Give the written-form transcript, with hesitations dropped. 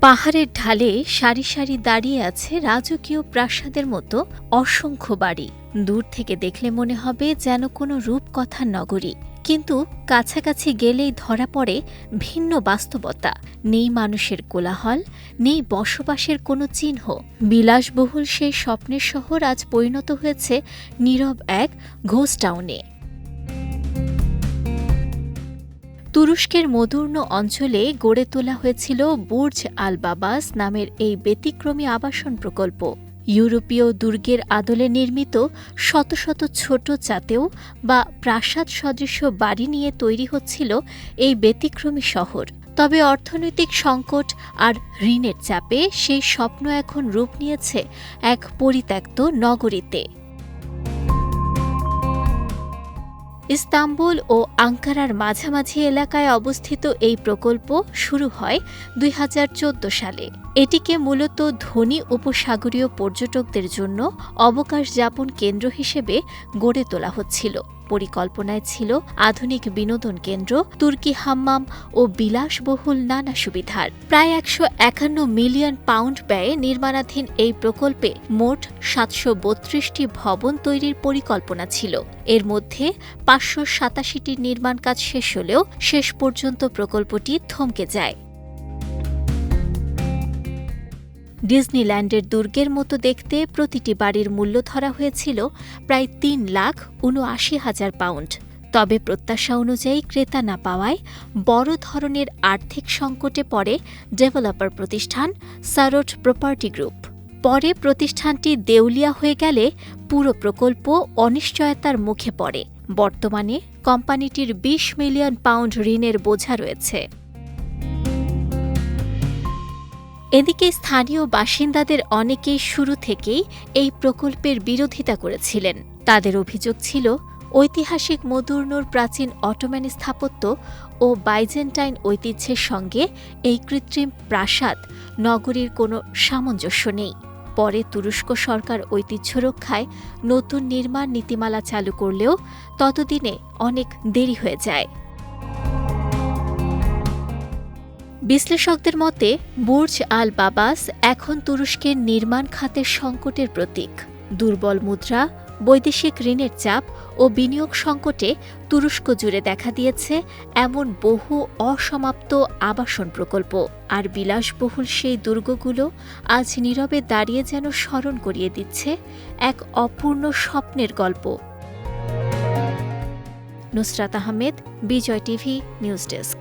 পাহাড়ের ঢালে সারি সারি দাঁড়িয়ে আছে রাজকীয় প্রাসাদের মতো অসংখ্য বাড়ি। দূর থেকে দেখলে মনে হবে যেন কোনো রূপকথার নগরী, কিন্তু কাছাকাছি গেলেই ধরা পড়ে ভিন্ন বাস্তবতা। নেই মানুষের কোলাহল, নেই বসবাসের কোনো চিহ্ন। বিলাসবহুল সেই স্বপ্নের শহর আজ পরিণত হয়েছে নীরব এক ঘোস্ট টাউনে। তুরস্কের মদুর্ণ অঞ্চলে গড়ে তোলা হয়েছিল বুর্জ আল বাবাস নামের এই ব্যতিক্রমী আবাসন প্রকল্প। ইউরোপীয় দুর্গের আদলে নির্মিত শত শত ছোট চাতেও বা প্রাসাদ সদৃশ বাড়ি নিয়ে তৈরি হচ্ছিল এই ব্যতিক্রমী শহর। তবে অর্থনৈতিক সংকট আর ঋণের চাপে সেই স্বপ্ন এখন রূপ নিয়েছে এক পরিত্যক্ত নগরীতে। ইস্তাম্বুল ও আঙ্কারার মাঝামাঝি এলাকায় অবস্থিত এই প্রকল্প শুরু হয় ২০১৪ সালে। এটিকে মূলত ধনী উপসাগরীয় পর্যটকদের জন্য অবকাশ যাপন কেন্দ্র হিসেবে গড়ে তোলা হচ্ছিল। পরিকল্পনায় ছিল আধুনিক বিনোদন কেন্দ্র, তুর্কি হাম্মাম ও বিলাসবহুল নানা সুবিধার। প্রায় ১৫১ মিলিয়ন পাউন্ড ব্যয়ে নির্মাণাধীন এই প্রকল্পে মোট ৭৩২টি ভবন তৈরির পরিকল্পনা ছিল। এর মধ্যে ৫৮৭টির নির্মাণ কাজ শেষ হলেও শেষ পর্যন্ত প্রকল্পটি থমকে যায়। ডিজনিল্যান্ডের দুর্গের মতো দেখতে প্রতিটি বাড়ির মূল্য ধরা হয়েছিল প্রায় ৩,৭৯,০০০ পাউন্ড। তবে প্রত্যাশা অনুযায়ী ক্রেতা না পাওয়ায় বড় ধরনের আর্থিক সংকটে পড়ে ডেভেলপার প্রতিষ্ঠান সারোট প্রপার্টি গ্রুপ। পরে প্রতিষ্ঠানটি দেউলিয়া হয়ে গেলে পুরো প্রকল্প অনিশ্চয়তার মুখে পড়ে। বর্তমানে কোম্পানিটির ২০ মিলিয়ন পাউন্ড ঋণের বোঝা রয়েছে। এদিকে স্থানীয় বাসিন্দাদের অনেকেই শুরু থেকেই এই প্রকল্পের বিরোধিতা করেছিলেন। তাদের অভিযোগ ছিল, ঐতিহাসিক মদুর্নোর প্রাচীন অটোম্যান স্থাপত্য ও বাইজেন্টাইন ঐতিহ্যের সঙ্গে এই কৃত্রিম প্রাসাদ নগরীর কোনো সামঞ্জস্য নেই। পরে তুরস্ক সরকার ঐতিহ্য রক্ষায় নতুন নির্মাণ নীতিমালা চালু করলেও ততদিনে অনেক দেরি হয়ে যায়। বিশ্লেষকদের মতে বুর্জ আল বাবাস এখন তুরস্কের নির্মাণ খাতের সংকটের প্রতীক। দুর্বল মুদ্রা, বৈদেশিক ঋণের চাপ ও বিনিয়োগ সংকটে তুরস্ক জুড়ে দেখা দিয়েছে এমন বহু অসমাপ্ত আবাসন প্রকল্প। আর বিলাসবহুল সেই দুর্গগুলো আজ নীরবে দাঁড়িয়ে যেন স্মরণ করিয়ে দিচ্ছে এক অপূর্ণ স্বপ্নের গল্প। নুসরাত আহমেদ, বিজয় টিভি নিউজ ডেস্ক।